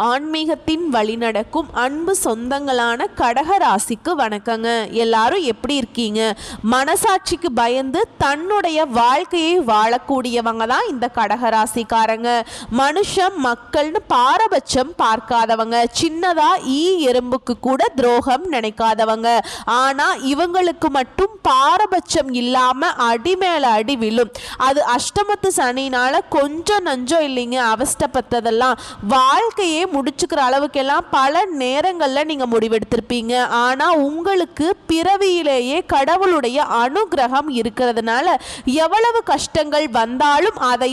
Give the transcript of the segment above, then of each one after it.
ஆன்மீகத்தின் வழிநடக்கும் அன்பு சொந்தங்களான கடகராசிக்கு வணக்கங்க. எல்லாரும் எப்படி இருக்கீங்க? மனசாட்சிக்கு பயந்து தன்னுடைய வாழ்க்கையை வாழக்கூடியவங்க தான் இந்த கடகராசிக்காரங்க. மனுஷன் மக்கள்னு பாரபட்சம் பார்க்காதவங்க, சின்னதா எறும்புக்கு கூட துரோகம் நினைக்காதவங்க. ஆனா இவங்களுக்கு மட்டும் பாரபட்சம் இல்லாம அடி மேல அடி விழும். அது அஷ்டமத்து சனினால கொஞ்சம் நஞ்சம் இல்லைங்க, அவஸ்தப்பட்டதெல்லாம் வாழ்க்கையே முடிச்சுக்கிற அளவுக்கெல்லாம் பல நேரங்களில் நீங்கள் முடிவெடுத்திருப்பீங்க. ஆனால் உங்களுக்கு பிறவியிலேயே கடவுளுடைய அனுகிரகம் இருக்கிறதுனால எவ்வளவு கஷ்டங்கள் வந்தாலும் அதை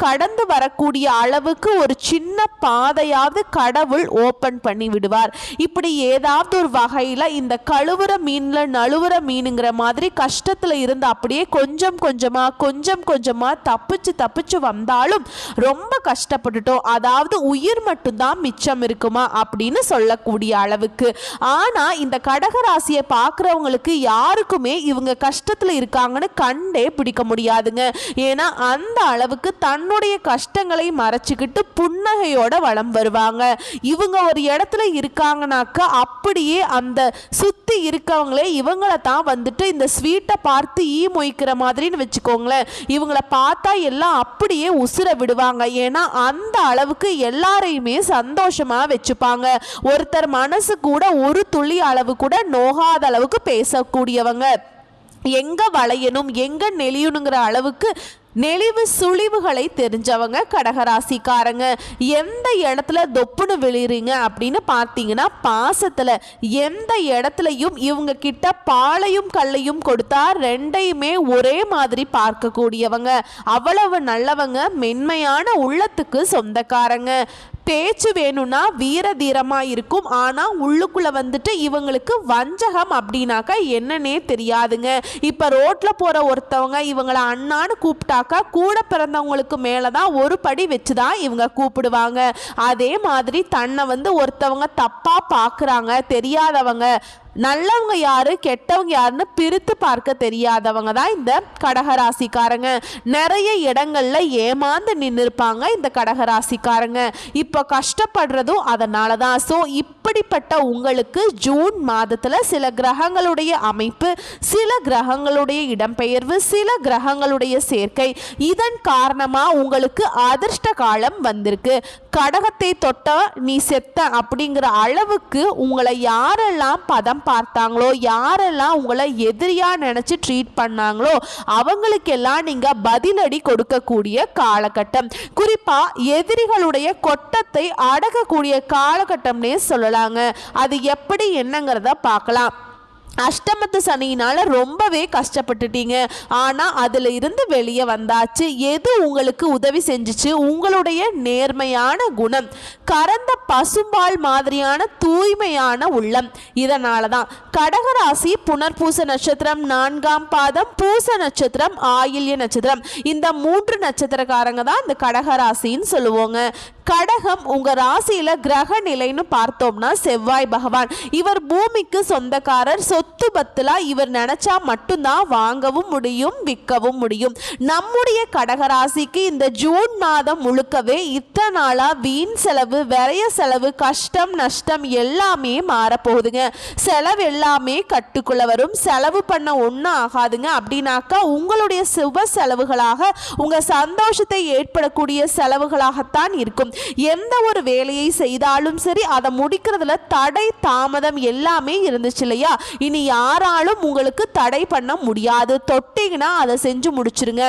கடந்து வரக்கூடிய அளவுக்கு ஒரு சின்ன பாதையாவது கடவுள் ஓப்பன் பண்ணி விடுவார். இப்படி ஏதாவது ஒரு வகையில் இந்த கழுவுற மீனில் நழுவுற மீனுங்கிற மாதிரி கஷ்டத்தில் இருந்து அப்படியே கொஞ்சம் கொஞ்சமாக தப்பிச்சு வந்தாலும் ரொம்ப கஷ்டப்பட்டுட்டோம், அதாவது உயிர் மட்டும்தான் மிச்சம் இருக்குமா அப்படின்னு சொல்லக்கூடிய அளவுக்கு. ஆனா இந்த கடகராசியை பார்க்கிறவங்களுக்கு யாருக்குமே இவங்க கஷ்டத்துல இருக்காங்கன்னு கண்டே பிடிக்க முடியாதுங்க. ஏன்னா அந்த அளவுக்கு தன்னுடைய கஷ்டங்களை மறைச்சுக்கிட்டு புன்னகையோட வலம் வருவாங்க. இவங்க ஒரு இடத்துல இருக்காங்கனாக்கா அப்படியே அந்த சுத்தி இருக்கவங்களே இவங்களை தான் இந்த ஸ்வீட்டை பார்த்து மொய்க்கிற மாதிரின்னு வச்சுக்கோங்களேன். இவங்களை பார்த்தா எல்லாம் அப்படியே உசுர விடுவாங்க. ஏன்னா அந்த அளவுக்கு எல்லாரையுமே சந்தோஷமா வச்சுப்பாங்க. ஒருத்தர் மனசு கூட ஒரு துளி அளவு கூட நோகாத அளவுக்கு பேசக்கூடியவங்க. எங்க வளையணும் எங்க நெளியணுங்கிற அளவுக்கு நெளிவு சுழிவுகளை தெரிஞ்சவங்க கடகராசிக்காரங்க. எந்த இடத்துல தொப்புன்னு விழுறீங்க அப்படின்னு பார்த்தீங்கன்னா பாசத்துல எந்த இடத்துலையும் இவங்க கிட்ட பாலையும் கல்லையும் கொடுத்தா ரெண்டையுமே ஒரே மாதிரி பார்க்கக்கூடியவங்க. அவ்வளவு நல்லவங்க, மென்மையான உள்ளத்துக்கு சொந்தக்காரங்க. பேச்சு வேணும்னா வீர தீரமா இருக்கும். ஆனா உள்ளுக்குள்ள இவங்களுக்கு வஞ்சகம் அப்படின்னாக்கா என்னன்னே தெரியாதுங்க. இப்ப ரோட்ல போற ஒருத்தவங்க இவங்களை அண்ணான்னு கூப்பிட்டாக்கா கூட பிறந்தவங்களுக்கு மேலதான் ஒரு படி வச்சுதான் இவங்க கூப்பிடுவாங்க. அதே மாதிரி தன்னை ஒருத்தவங்க தப்பா பாக்குறாங்க, தெரியாதவங்க, நல்லவங்க யாரு கெட்டவங்க யாருன்னு பிரித்து பார்க்க தெரியாதவங்க தான் இந்த கடகராசிக்காரங்க. நிறைய இடங்கள்ல ஏமாந்து நின்று இருப்பாங்க இந்த கடகராசிக்காரங்க. இப்போ கஷ்டப்படுறதும் அதனால தான். ஸோ இப்படிப்பட்ட உங்களுக்கு ஜூன் மாதத்துல சில கிரகங்களுடைய அமைப்பு, சில கிரகங்களுடைய இடம்பெயர்வு, சில கிரகங்களுடைய சேர்க்கை, இதன் காரணமா உங்களுக்கு அதிர்ஷ்ட காலம் வந்திருக்கு. கடகத்தை தொட்ட நீ செத்த அப்படிங்கிற அளவுக்கு உங்களை யாரெல்லாம் பதம் பார்த்தாங்களோ, யாரெல்லாம் உங்களை எதிரியா நினைச்சு ட்ரீட் பண்ணாங்களோ அவங்களுக்கெல்லாம் நீங்க பதிலடி கொடுக்கக்கூடிய காலகட்டம். குறிப்பா எதிரிகளுடைய கொட்டத்தை அடக்கக்கூடிய காலகட்டம்னே சொல்லலாங்க. அது எப்படி என்னங்கிறத பார்க்கலாம். அஷ்டமத்து சனியினால ரொம்பவே கஷ்டப்பட்டுட்டீங்க. ஆனா அதுல இருந்து வெளியே வந்தாச்சு. எது உங்களுக்கு உதவி செஞ்சுச்சு? உங்களுடைய நேர்மையான குணம், கறந்த பசும்பால் மாதிரியான தூய்மையான உள்ளம். இதனாலதான் கடகராசி புனர்பூச நட்சத்திரம் 4ஆம் பாதம், பூச நட்சத்திரம், ஆயில்ய நட்சத்திரம், இந்த 3 நட்சத்திரக்காரங்க தான் இந்த கடகராசின்னு சொல்லுவோங்க. கடகம் உங்க ராசியில கிரக நிலைன்னு பார்த்தோம்னா செவ்வாய் பகவான். இவர் பூமிக்கு சொந்தக்காரர். சொத்து பத்துலா இவர் நினைச்சா மட்டும்தான் வாங்கவும் முடியும், விற்கவும் முடியும். நம்முடைய கடகராசிக்கு இந்த ஜூன் மாதம் முழுக்கவே இத்தனை நாளா வீண் செலவு, விரைய செலவு, கஷ்டம் நஷ்டம் எல்லாமே மாறப்போகுதுங்க. செலவு எல்லாமே கட்டுக்குள்ள வரும். செலவு பண்ண ஒன்றும் ஆகாதுங்க. அப்படின்னாக்கா உங்களுடைய சுப செலவுகளாக, உங்க சந்தோஷத்தை ஏற்படக்கூடிய செலவுகளாகத்தான் இருக்கும். எந்த ஒரு வேலையை செய்தாலும் சரி அதை முடிக்கிறதுல தடை தாமதம் எல்லாமே இருந்துச்சு இல்லையா? இனி யாராலும் உங்களுக்கு தடை பண்ண முடியாது. தொட்டீங்கன்னா அதை செஞ்சு முடிச்சிருங்க.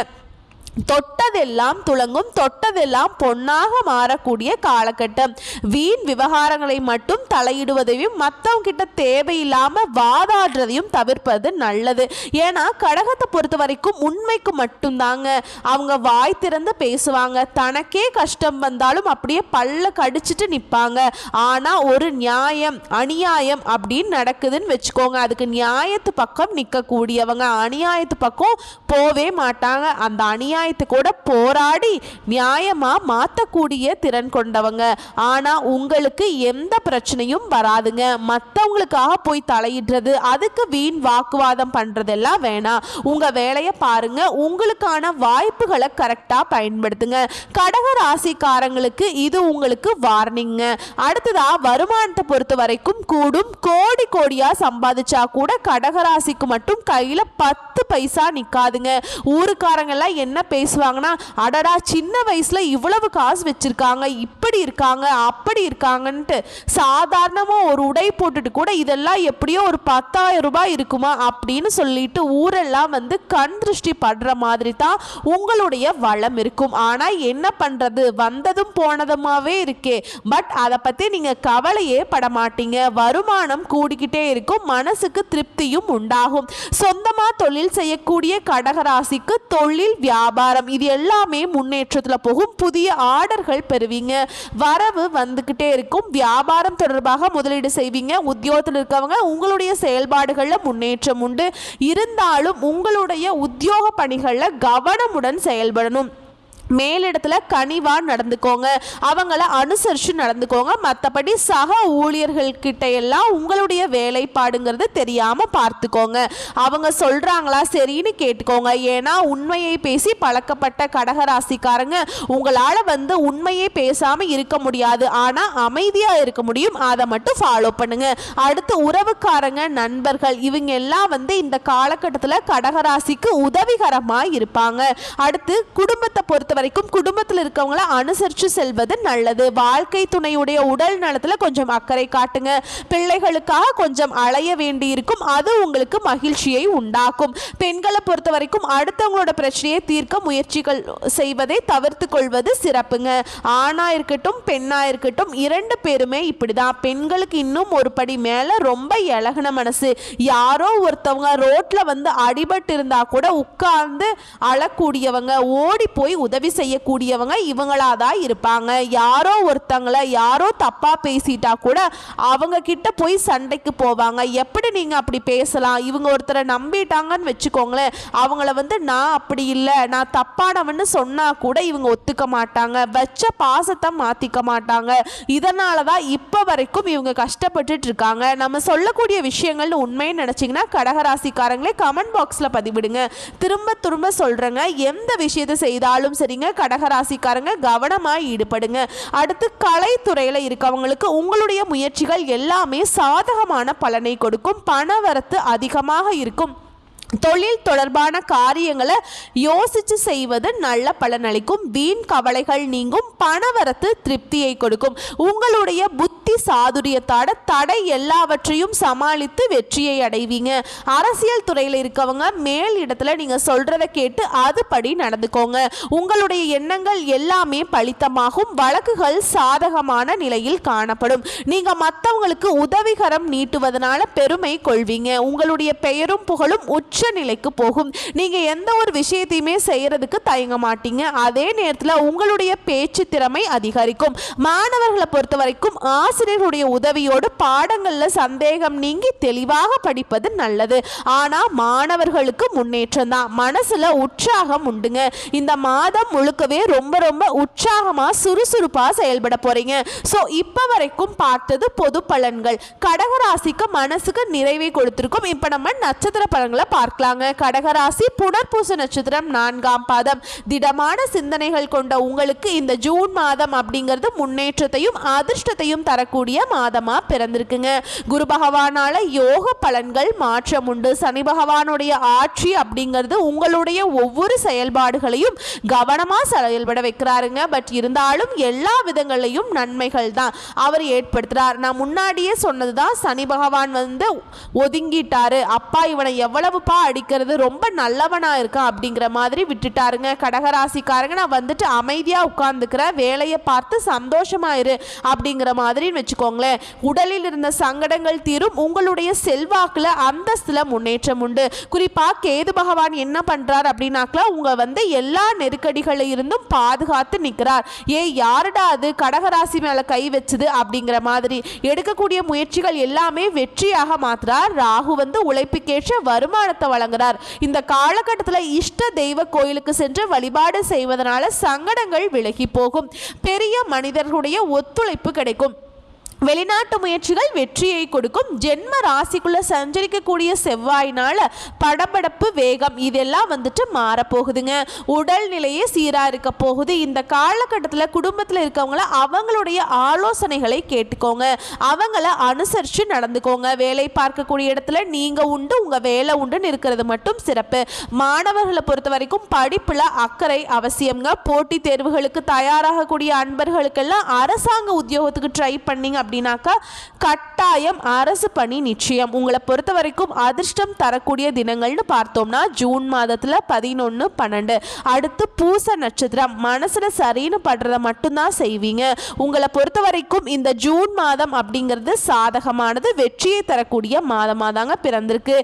தொட்டதெல்லாம் துளங்கும், தொட்டதெல்லாம் பொன்னாக மாறக்கூடிய காலகட்டம். வீண் விவகாரங்களை மட்டும் தலையிடுவதையும் மற்றவங்க கிட்ட தேவையில்லாம வாதாடுறதையும் தவிர்ப்பது நல்லது. ஏன்னா கடகத்தை பொறுத்த வரைக்கும் உண்மைக்கு மட்டும்தாங்க அவங்க வாய் திறந்து பேசுவாங்க. தனக்கே கஷ்டம் வந்தாலும் அப்படியே பல்ல கடிச்சிட்டு நிற்பாங்க. ஆனா ஒரு நியாயம் அநியாயம் அப்படின்னு நடக்குதுன்னு வச்சுக்கோங்க, அதுக்கு நியாயத்து பக்கம் நிற்கக்கூடியவங்க. அநியாயத்து பக்கம் போவே மாட்டாங்க. அந்த அநியாய அநியாயத்தை கூட போராடி நியாயமா மாற்றக்கூடிய திறன் கொண்டவங்க. ஆனா உங்களுக்கு எந்த பிரச்சனையும் வராதுங்க. மற்றவங்களுக்காக போய் தலையிடுறது, அதுக்கு வீண் வாக்குவாதம் பண்றதெல்லாம் வேணாம். உங்க வேலையை பாருங்க, உங்களுக்கான வாய்ப்புகளை கரெக்டா பயன்படுத்துங்க. கடக ராசிக்காரங்களுக்கு இது உங்களுக்கு வார்னிங்க. அடுத்ததா வருமானத்தை பொறுத்த வரைக்கும் கூடும். கோடி கோடியா சம்பாதிச்சா கூட கடகராசிக்கு மட்டும் கையில 10 பைசா நிக்காதுங்க. ஊருக்காரங்க எல்லாம் என்ன பேசுவாங்கன்னா, அடடா சின்ன வயசுல இவ்வளவு காசு வச்சிருக்காங்க, இப்படி இருக்காங்க அப்படி இருக்காங்கன்ட்டு. சாதாரணமா ஒரு உடை போட்டுட்டு கூட இதெல்லாம் எப்படியோ ஒரு 10,000 ரூபாய் இருக்குமா அப்படின்னு சொல்லிட்டு ஊரெல்லாம் வந்து கண் திருஷ்டி படுற மாதிரி தான் உங்களுடைய வளம் இருக்கும். ஆனா என்ன பண்றது, வந்ததும் போனதுமாவே இருக்கே. பட் அதை பத்தி நீங்க கவலையே பட மாட்டீங்க. வருமானம் கூடிக்கிட்டே இருக்கும், மனசுக்கு திருப்தியும் உண்டாகும். சொந்தமா தொழில் செய்யக்கூடிய கடகராசிக்கு தொழில் வியாபாரம் இது எல்லாமே முன்னேற்றத்தில் போகும். புதிய ஆர்டர்கள் பெறுவீங்க, வரவு வந்துகிட்டே இருக்கும். வியாபாரம் தொடர்பாக முதலீடு செய்வீங்க. உத்தியோகத்தில் இருக்கவங்க உங்களுடைய செயல்பாடுகளில் முன்னேற்றம் உண்டு. இருந்தாலும் உங்களுடைய உத்தியோக பணிகளில் கவனமுடன் செயல்படணும். மேலிடத்துல கனிவா நடந்துக்கோங்க, அவங்கள அனுசரித்து நடந்துக்கோங்க. மற்றபடி சக ஊழியர்கள்கிட்ட எல்லாம் உங்களுடைய வேலைப்பாடுங்கிறது தெரியாமல் பார்த்துக்கோங்க. அவங்க சொல்கிறாங்களா சரின்னு கேட்டுக்கோங்க. ஏன்னா உண்மையை பேசி பழக்கப்பட்ட கடகராசிக்காரங்க உங்களால் வந்து உண்மையை பேசாமல் இருக்க முடியாது, ஆனால் அமைதியாக இருக்க முடியும். அதை மட்டும் ஃபாலோ பண்ணுங்க. அடுத்து உறவுக்காரங்க, நண்பர்கள் இவங்க எல்லாம் வந்து இந்த காலகட்டத்தில் கடகராசிக்கு உதவிகரமாக இருப்பாங்க. அடுத்து குடும்பத்தை பொறுத்த வரைக்கும் குடும்பத்தில் இருக்கவங்கள அனுசரித்து செல்வது நல்லது. வாழ்க்கை துணையுடைய உடல் நலத்தில் கொஞ்சம் அக்கறை காட்டுங்க. பிள்ளைகளுக்காக கொஞ்சம் அலைய வேண்டி இருக்கும், அது உங்களுக்கு மகிழ்ச்சியை உண்டாக்கும். பெண்களை பொறுத்த வரைக்கும் அடுத்தவங்களோட பிரச்சனையை தீர்க்க முயற்சிகள் செய்வதை தவிர்த்து கொள்வது சிறப்புங்க. ஆணா இருக்கட்டும் பெண்ணா இருக்கட்டும் 2 பேருமே இப்படிதான். பெண்களுக்கு இன்னும் ஒரு படி மேல ரொம்ப இலகுன மனசு. யாரோ ஒருத்தவங்க ரோட்ல வந்து அடிபட்டு இருந்தா கூட உட்கார்ந்து அழக்கூடியவங்க, ஓடி போய் உதவி செய்யக்கூடியவங்க இவங்களாதான் இருப்பாங்க. யாரோ ஒருத்தங்களை யாரோ தப்பா பேசிட்டா கூட அவங்க கிட்ட போய் சண்டைக்கு போவாங்க. எப்படி நீங்க அப்படி பேசலாம், இவங்க ஒருத்தரை நம்பிட்டாங்கன்னு வச்சுக்கோங்களேன், அவங்கள வந்து நான் அப்படி இல்லை நான் தப்பானவன்னு சொன்னா கூட இவங்க ஒத்துக்க மாட்டாங்க, வச்ச பாசத்தை மாத்திக்க மாட்டாங்க. இதனாலதான் இப்ப வரைக்கும் இவங்க கஷ்டப்பட்டுட்டு இருக்காங்க. நம்ம சொல்லக்கூடிய விஷயங்கள்னு உண்மைன்னு நினைச்சீங்கன்னா கடகராசிக்காரங்களே கமெண்ட் பாக்ஸ்ல பதிவிடுங்க. திரும்ப திரும்ப சொல்றேங்க, எந்த விஷயத்தை செய்தாலும் சரிங்க கடகராசிக்காரங்க கவனமாக ஈடுபடுங்க. அடுத்து கலைத்துறையில் இருக்கவங்களுக்கு உங்களுடைய முயற்சிகள் எல்லாமே சாதகமான பலனை கொடுக்கும். பணவரத்து அதிகமாக இருக்கும். தொழில் தொடர்பான காரியங்களை யோசிச்சு செய்வது நல்ல பலனளிக்கும். வீண் கவலைகள் நீங்கும். பணவரத்து திருப்தியை கொடுக்கும். உங்களுடைய புத்தி சாதுரியத்தோட தடை எல்லாவற்றையும் சமாளித்து வெற்றியை அடைவீங்க. அரசியல் துறையில் இருக்கவங்க மேல் இடத்துல நீங்க சொல்றதை கேட்டு அதுபடி நடந்துக்கோங்க. உங்களுடைய எண்ணங்கள் எல்லாமே பலித்தமாகும். வழக்குகள் சாதகமான நிலையில் காணப்படும். நீங்க மற்றவங்களுக்கு உதவிகரம் நீட்டுவதனால பெருமை கொள்வீங்க. உங்களுடைய பெயரும் புகழும் உச்ச நிலைக்கு போகும். நீங்க எந்த ஒரு விஷயத்தையுமே செய்யறதுக்கு தயங்க மாட்டீங்க. அதே நேரத்தில் உங்களுடைய பேச்சு திறமை அதிகரிக்கும். மாணவர்களை பொறுத்த வரைக்கும் ஆசிரியர்களுடைய உதவியோடு பாடங்கள்ல சந்தேகம் நீங்கி தெளிவாக படிப்பது நல்லது. ஆனா மாணவர்களுக்கு முன்னேற்றம் தான். மனசுல உற்சாகம் உண்டுங்க. இந்த மாதம் முழுக்கவே ரொம்ப ரொம்ப உற்சாகமா சுறுசுறுப்பா செயல்பட போறீங்க. சோ இப்ப வரைக்கும் பார்த்தது பொது பலன்கள். கடகராசிக்கு மனசுக்கு நிறைவை கொடுத்திருக்கும். இப்ப நம்ம நட்சத்திர பலன்களை பார்க்கலாங்க. கடகராசி புனர்பூச நட்சத்திரம் 4ஆம் பாதம். திடமான சிந்தனைகள் கொண்ட உங்களுக்கு இந்த ஜூன் மாதம் அப்படிங்கிறது முன்னேற்றத்தையும் அதிர்ஷ்டத்தையும் தரக்கூடிய மாதமா பிறந்திருக்குங்க. குரு பகவானால யோக பலன்கள் மாற்றம் உண்டு. சனி பகவானுடைய ஆட்சி அப்படிங்கிறது உங்களுடைய ஒவ்வொரு செயல்பாடுகளையும் கவனமா செயல்பட வைக்கிறாருங்க. பட் இருந்தாலும் எல்லா விதங்களையும் நன்மைகள் தான் அவர் ஏற்படுத்துறார். நான் முன்னாடியே சொன்னதுதான், சனி பகவான் வந்து ஒதுங்கிட்டாரு, அப்பா இவனை எவ்வளவு அடிக்கிறது, ரொம்ப நல்லவனா இருக்கான் அப்படிங்கிற மாதிரி விட்டுட்டாருங்க. கடகராசிக்காரங்க நான் வந்துட்டு அமைதியா உட்கார்ந்துக்கிற, வேலையை பார்த்து சந்தோஷமா இரு அப்படிங்கிற மாதிரி வச்சுக்கோங்களேன். உடலில் இருந்த சங்கடங்கள் தீரும். உங்களுடைய செல்வாக்குல அந்தஸ்துல முன்னேற்றம் உண்டு. குறிப்பா கேது பகவான் என்ன பண்றார் அப்படின்னாக்கா உங்க வந்து எல்லா நெருக்கடிகளில் இருந்தும் பாதுகாத்து நிற்கிறார். யாருடா அது கடகராசி மேல கை வச்சது அப்படிங்கிற மாதிரி எடுக்கக்கூடிய முயற்சிகள் எல்லாமே வெற்றியாக மாத்துறார். ராகு வந்து உழைப்புக்கேற்ற வருமானத்தை பலத்தை வழங்குறார். இந்த காலகட்டத்தில் இஷ்ட தெய்வ கோயிலுக்கு சென்று வழிபாடு செய்வதனால சங்கடங்கள் விலகி போகும். பெரிய மனிதர்களுடைய ஒத்துழைப்பு கிடைக்கும். வெளிநாட்டு முயற்சிகள் வெற்றியை கொடுக்கும். ஜென்ம ராசிக்குள்ள சஞ்சரிக்கக்கூடிய செவ்வாயினால படபடப்பு, வேகம் இதெல்லாம் மாறப்போகுதுங்க. உடல்நிலையே சீராக இருக்க போகுது. இந்த காலகட்டத்தில் குடும்பத்தில் இருக்கவங்கள அவங்களுடைய ஆலோசனைகளை கேட்டுக்கோங்க, அவங்கள அனுசரித்து நடந்துக்கோங்க. வேலை பார்க்கக்கூடிய இடத்துல நீங்கள் உண்டு, உங்கள் வேலை உண்டுன்னு இருக்கிறது மட்டும் சிறப்பு. மாணவர்களை பொறுத்த வரைக்கும் படிப்பில் அக்கறை அவசியங்க. போட்டித் தேர்வுகளுக்கு தயாராகக்கூடிய அன்பர்களுக்கெல்லாம் அரசாங்க உத்தியோகத்துக்கு ட்ரை பண்ணிங்க அப்படின்னாக்கா கட்டாயம் அரசு பணி நிச்சயம். உங்களை பொறுத்த வரைக்கும் அதிர்ஷ்டம் தரக்கூடிய தினங்கள்னு பார்த்தோம்னா ஜூன் மாதத்தில் 11, 12. அடுத்து பூச நட்சத்திரம். மனசுல சரின்னு படுறத மட்டும்தான் செய்வீங்க. உங்களை பொறுத்த வரைக்கும் இந்த ஜூன் மாதம் அப்படிங்கிறது சாதகமானது, வெற்றியை தரக்கூடிய மாதமாக தாங்க பிறந்திருக்கு.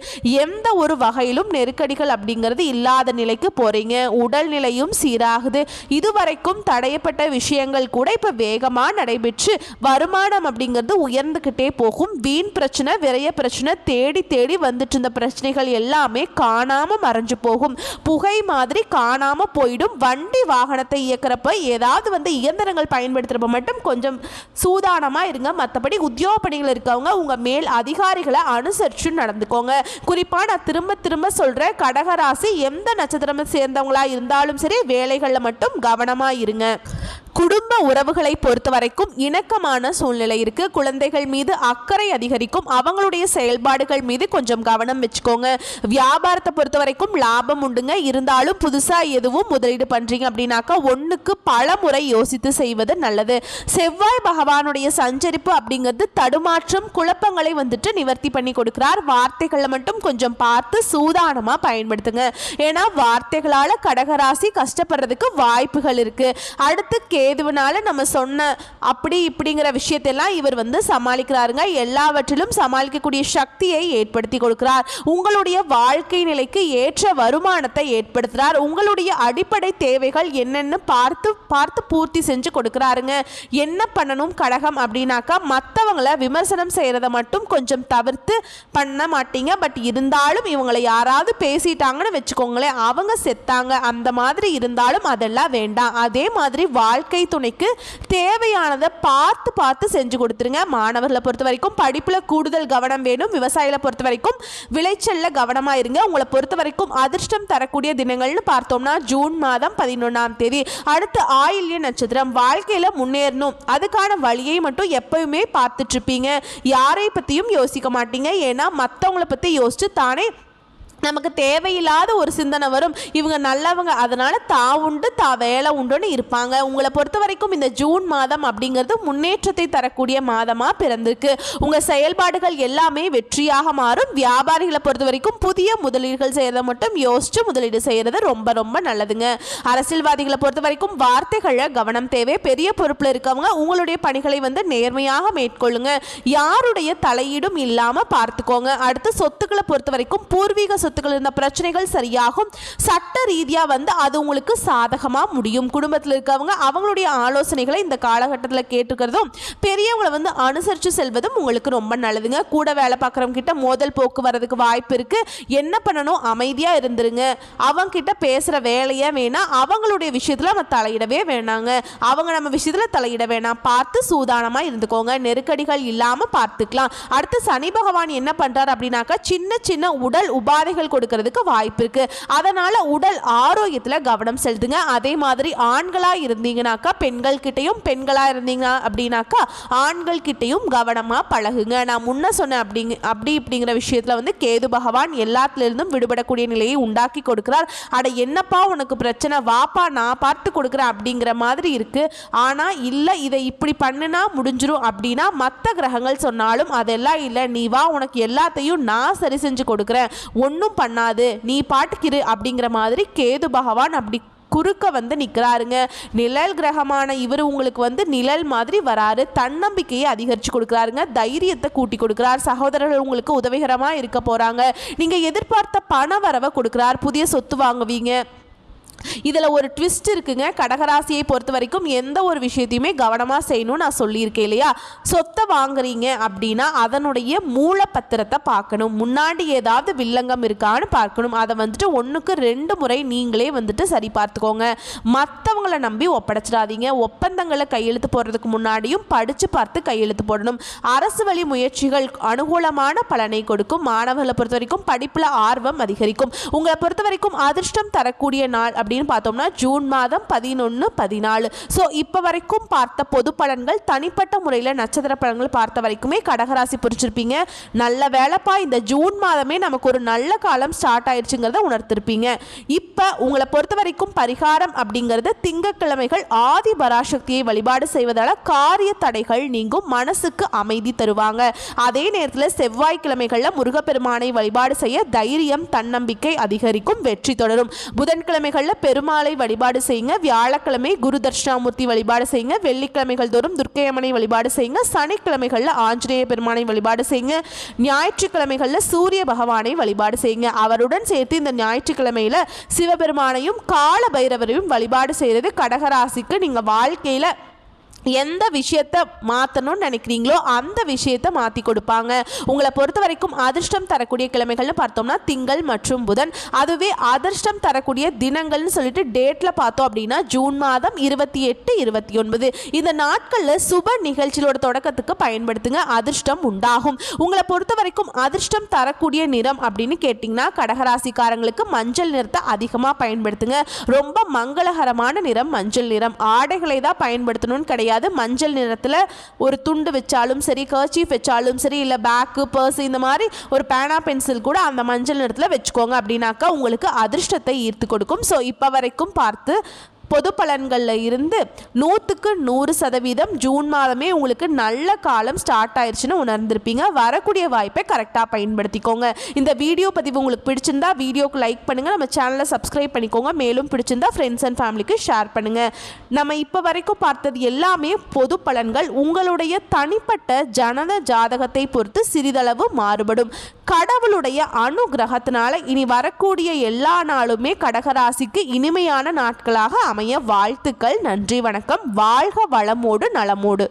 எந்த ஒரு வகையிலும் நெருக்கடிகள் அப்படிங்கிறது இல்லாத நிலைக்கு போறீங்க. உடல்நிலையும் சீராகுது. இதுவரைக்கும் தடையப்பட்ட விஷயங்கள் கூட இப்ப வேகமா நடைபெற்று வருமானம் அப்படிங்கிறது உயர்ந்துகிட்டே போகும். வீண் பிரச்சனை, விரைய பிரச்சனை, தேடி தேடி வந்துட்டு இருந்த பிரச்சனைகள் எல்லாமே காணாம மறைஞ்சு போகும். புகை மாதிரி காணாம போயிடும். வண்டி வாகனத்தை இயக்கிறப்ப ஏதாவது இயந்திரங்கள் பயன்படுத்துறப்ப மட்டும் கொஞ்சம் சூதானமா இருங்க. மற்றபடி உத்தியோக பணிகள் இருக்கவங்க உங்க மேல் அதிகாரிகளை அனுசரிச்சு நடந்துக்கோங்க. குறிப்பா நான் திரும்ப திரும்ப சொல்றேன், கடகராசி எந்த நட்சத்திரம் சேர்ந்தவங்களா இருந்தாலும் சரி வேலைகளில் மட்டும் கவனமா இருங்க. குடும்ப உறவுகளை பொறுத்த வரைக்கும் இணக்கமான சூழ்நிலை இருக்கு. குழந்தைகள் மீது அக்கறை அதிகரிக்கும். அவங்களுடைய செயல்பாடுகள் மீது கொஞ்சம் கவனம் வச்சுக்கோங்க. வியாபாரத்தை பொறுத்த வரைக்கும் லாபம் உண்டுங்க. இருந்தாலும் புதுசா எதுவும் முதலீடு பண்றீங்க அப்படின்னாக்கா ஒண்ணுக்கு பல முறை யோசித்து செய்வது நல்லது. செவ்வாய் பகவானுடைய சஞ்சரிப்பு அப்படிங்கிறது தடுமாற்றம், குழப்பங்களை நிவர்த்தி பண்ணி கொடுக்கிறார். வார்த்தைகளை மட்டும் கொஞ்சம் பார்த்து சூதானமா பயன்படுத்துங்க. ஏன்னா வார்த்தைகளால கடகராசி கஷ்டப்படுறதுக்கு வாய்ப்புகள் இருக்கு. அடுத்து கேதுவனால நம்ம சொன்ன அப்படி இப்படிங்கிற விஷயத்தெல்லாம் இவர் சமாளிக்கிறாருங்க. எல்லாவற்றிலும் சமாளிக்கக்கூடிய சக்தியை ஏற்படுத்தி கொடுக்கிறார். உங்களுடைய வாழ்க்கை நிலைக்கு ஏற்ற வருமானத்தை ஏற்படுத்துறார். உங்களுடைய அடிப்படை தேவைகள் என்னன்னு பார்த்து பார்த்து பூர்த்தி செஞ்சு கொடுக்கிறாருங்க. என்ன பண்ணணும் கடகம் அப்படின்னாக்கா மற்றவங்களை விமர்சனம் செய்யறத மட்டும் கொஞ்சம் தவிர்த்து பண்ண மாட்டீங்க. பட் இருந்தாலும் இவங்களை யாராவது பேசிட்டாங்கன்னு வச்சுக்கோங்களேன், அவங்க செத்தாங்க அந்த மாதிரி இருந்தாலும் அதெல்லாம் வேண்டாம். அதே மாதிரி வாழ்க்கை துணைக்கு தேவையானதை பார்த்து பார்த்து செஞ்சு கொடுத்துருங்க. மாணவர்களை பொறுத்த வரைக்கும் படிப்புல கூடுதல் கவனம் வேணும். விவசாயிகளை பொறுத்த வரைக்கும் விளைச்சல்ல கவனமா இருங்க. உங்களை பொறுத்த வரைக்கும் அதிர்ஷ்டம் தரக்கூடிய தினங்கள்னு பார்த்தோம்னா ஜூன் மாதம் 11ஆம் தேதி. அடுத்து ஆயில்ய நட்சத்திரம். வாழ்க்கையில முன்னேறணும், அதுக்கான வழியை மட்டும் எப்பவுமே பார்த்துட்டு இருப்பீங்க. யாரை பத்தியும் யோசிக்க மாட்டீங்க. ஏன்னா மற்றவங்களை பத்தி யோசிச்சு தானே நமக்கு தேவையில்லாத ஒரு சிந்தனை வரும். இவங்க நல்லவங்க, அதனால உண்டு வேலை உண்டுன்னு இருப்பாங்க. உங்களை பொறுத்த வரைக்கும் இந்த ஜூன் மாதம் அப்படிங்கிறது முன்னேற்றத்தை தரக்கூடிய மாதமா பிறந்திருக்கு. உங்க செயல்பாடுகள் எல்லாமே வெற்றியாக மாறும். வியாபாரிகளை பொறுத்த வரைக்கும் புதிய முதலீடுகள் செய்யறத மட்டும் யோசிச்சு முதலீடு செய்யறது ரொம்ப ரொம்ப நல்லதுங்க. அரசியல்வாதிகளை பொறுத்த வரைக்கும் வார்த்தைகளை கவனம் தேவை. பெரிய பொறுப்புல இருக்கவங்க உங்களுடைய பணிகளை நேர்மையாக மேற்கொள்ளுங்க. யாருடைய தலையீடும் இல்லாம பார்த்துக்கோங்க. அடுத்து சொத்துக்களை பொறுத்த வரைக்கும் பூர்வீக இருந்த பிரச்சனைகள் சரியாகும். சட்ட ரீதியா அது உங்களுக்கு சாதகமா முடியும். குடும்பத்தில் இருக்கவங்க அவங்களுடைய ஆலோசனைகளை இந்த காலகட்டத்தில் கேட்டுக்கிறதும் பெரியவங்களை அனுசரித்து செல்வதும் உங்களுக்கு ரொம்ப நல்லதுங்க. கூட வேலை பார்க்குறவங்க கிட்ட மோதல் போக்கு வரதுக்கு வாய்ப்பு இருக்கு. என்ன பண்ணணும், அமைதியா இருந்துருங்க. அவங்க கிட்ட பேசுற வேலையே வேணாம். அவங்களுடைய விஷயத்துல நம்ம தலையிடவே வேணாங்க. அவங்க நம்ம விஷயத்துல தலையிட வேணாம். பார்த்து சூதானமா இருந்துக்கோங்க. நெருக்கடிகள் இல்லாம பார்த்துக்கலாம். அடுத்து சனி பகவான் என்ன பண்றார் அப்படின்னாக்கா சின்ன சின்ன உடல் உபாதைகள் கொடுக்கிறதுக்கு வாய்ப்பு இருக்கு. அதனால உடல் ஆரோக்கியத்துல கவனம் செலுத்துங்க. அதே மாதிரி ஆண்களா இருந்தீங்கன்னாக்கா பெண்கள் கிட்டையும், பெண்களா இருந்தீங்க அப்படின்னாக்கா ஆண்கள் கிட்டையும் கவனமா பழகுங்க. நான் முன்ன சொன்னேன் அப்படிங்கிற விஷயத்துல கேது பகவான் எல்லாத்துல இருந்தும் விடுபடக்கூடிய நிலையை உண்டாக்கி கொடுக்கிறார். அட என்னப்பா உனக்கு பிரச்சனை, வாப்பா நான் பார்த்து கொடுக்குறேன் அப்படிங்கிற மாதிரி இருக்கு. ஆனா இல்ல இதை இப்படி பண்ணுனா முடிஞ்சிரும் அப்படின்னா மற்ற கிரகங்கள் சொன்னாலும் அதெல்லாம் இல்லை, நீ வா உனக்கு எல்லாத்தையும் நான் சரி செஞ்சு கொடுக்குறேன், ஒன்னும் பண்ணாது, நீ பாட்டுக்கிரு அப்படிங்கிற மாதிரி கேது பகவான் அப்படி குறுக்க நிற்கிறாருங்க. நிழல் கிரகமான இவர் உங்களுக்கு நிழல் மாதிரி வராரு. தன்னம்பிக்கையை அதிகரித்து கொடுக்குறாருங்க. தைரியத்தை கூட்டி கொடுக்குறார். சகோதரர்கள் உங்களுக்கு உதவிகரமாக இருக்க போகிறாங்க. நீங்கள் எதிர்பார்த்த பண வரவை கொடுக்குறார். புதிய சொத்து வாங்குவீங்க. இதில் ஒரு ட்விஸ்ட் இருக்குங்க. கடகராசியை பொறுத்த வரைக்கும் எந்த ஒரு விஷயத்தையுமே கவனமாக செய்யணும்னு நான் சொல்லியிருக்கேன் இல்லையா? சொத்தை வாங்குறீங்க அப்படின்னா அதனுடைய மூலப்பத்திரத்தை பார்க்கணும். முன்னாடி ஏதாவது வில்லங்கம் இருக்கான்னு பார்க்கணும். அதை வந்துட்டு 1க்கு 2 முறை நீங்களே வந்துட்டு சரி பார்த்துக்கோங்க. மற்றவங்களை நம்பி ஒப்படைச்சிடாதீங்க. ஒப்பந்தங்களை கையெழுத்து போடுறதுக்கு முன்னாடியும் படித்து பார்த்து கையெழுத்து போடணும். அரசு வழி முயற்சிகள் அனுகூலமான பலனை கொடுக்கும். மாணவர்களை பொறுத்த வரைக்கும் படிப்பில் ஆர்வம் அதிகரிக்கும். உங்களை பொறுத்த வரைக்கும் அதிர்ஷ்டம் தரக்கூடிய நாள் அப்படின்னு பார்த்தோம்னா ஜூன் மாதம் 11, 14. ஸோ இப்போ வரைக்கும் பார்த்த பொது பலன்கள், தனிப்பட்ட முறையில் நட்சத்திர பலன்கள் பார்த்த வரைக்குமே கடகராசி புரிச்சிருப்பீங்க. நல்ல வேலைப்பா, இந்த ஜூன் மாதமே நமக்கு ஒரு நல்ல காலம் ஸ்டார்ட் ஆயிடுச்சுங்கிறத உணர்த்திருப்பீங்க. இப்போ உங்களை பொறுத்த வரைக்கும் பரிகாரம் அப்படிங்கிறது திங்கட்கிழமைகள் ஆதி பராசக்தியை வழிபாடு செய்வதால் காரிய தடைகள் நீங்கும், மனசுக்கு அமைதி தருவாங்க. அதே நேரத்தில் செவ்வாய்க்கிழமைகளில் முருகப்பெருமானை வழிபாடு செய்ய தைரியம், தன்னம்பிக்கை அதிகரிக்கும், வெற்றி தொடரும். புதன்கிழமைகளில் பெருமாளை வழிபாடு செய்யுங்க. வியாழக்கிழமை குரு தட்சிணாமூர்த்தி வழிபாடு செய்யுங்க. வெள்ளிக்கிழமைகள் தோறும் துர்க்கையம்மனை வழிபாடு செய்யுங்க. சனிக்கிழமைகளில் ஆஞ்சநேய பெருமானை வழிபாடு செய்யுங்க. ஞாயிற்றுக்கிழமைகளில் சூரிய பகவானை வழிபாடு செய்யுங்க. அவருடன் சேர்த்து இந்த ஞாயிற்றுக்கிழமையில் சிவபெருமானையும் கால பைரவரையும் வழிபாடு செய்கிறது கடகராசிக்கு நீங்கள் வாழ்க்கையில் எந்த விஷயத்தை மாற்றணும்னு நினைக்கிறீங்களோ அந்த விஷயத்தை மாற்றி கொடுப்பாங்க. உங்களை பொறுத்த வரைக்கும் அதிர்ஷ்டம் தரக்கூடிய கிழமைகள்னு பார்த்தோம்னா திங்கள் மற்றும் புதன். அதுவே அதிர்ஷ்டம் தரக்கூடிய தினங்கள்னு சொல்லிட்டு டேட்டில் பார்த்தோம் அப்படின்னா ஜூன் மாதம் 28, 29 இந்த நாட்களில் சுப நிகழ்ச்சியோட தொடக்கத்துக்கு பயன்படுத்துங்க. அதிர்ஷ்டம் உண்டாகும். உங்களை பொறுத்த வரைக்கும் அதிர்ஷ்டம் தரக்கூடிய நிறம் அப்படின்னு கேட்டிங்கன்னா கடகராசிக்காரங்களுக்கு மஞ்சள் நிறத்தை அதிகமாக பயன்படுத்துங்க. ரொம்ப மங்களகரமான நிறம் மஞ்சள் நிறம். ஆடைகளை தான் பயன்படுத்தணும்னு கிடையாது. மஞ்சள் நிறத்தில் ஒரு துண்டு வச்சாலும் சரி, கர்ச்சீஃப் வச்சாலும் சரி, இல்லை பேக்கு, பர்ஸ், இந்த மாதிரி ஒரு பேனா பென்சில் கூட அந்த மஞ்சள் நிறத்தில் வச்சுக்கோங்க. அப்படின்னாக்கா உங்களுக்கு அதிர்ஷ்டத்தை ஈர்த்து கொடுக்கும். ஸோ இப்போ வரைக்கும் பார்த்து பொது பலன்களில் இருந்து 100க்கு 100% ஜூன் மாதமே உங்களுக்கு நல்ல காலம் ஸ்டார்ட் ஆயிடுச்சுன்னு உணர்ந்திருப்பீங்க. வரக்கூடிய வாய்ப்பை கரெக்டாக பயன்படுத்திக்கோங்க. இந்த வீடியோ பதிவு உங்களுக்கு பிடிச்சிருந்தா வீடியோக்கு லைக் பண்ணுங்கள், நம்ம சேனலை சப்ஸ்கிரைப் பண்ணிக்கோங்க. மேலும் பிடிச்சிருந்தா ஃப்ரெண்ட்ஸ் அண்ட் ஃபேமிலிக்கு ஷேர் பண்ணுங்கள். நம்ம இப்போ வரைக்கும் பார்த்தது எல்லாமே பொது பலன்கள். உங்களுடைய தனிப்பட்ட ஜனன ஜாதகத்தை பொறுத்து சிறிதளவு மாறுபடும். கடவுளுடைய அனுகிரகத்தினால இனி வரக்கூடிய எல்லா நாளுமே கடகராசிக்கு இனிமையான நாட்களாக வாழ்த்துக்கள். நன்றி, வணக்கம். வாழ்க வளமோடு நலமோடு.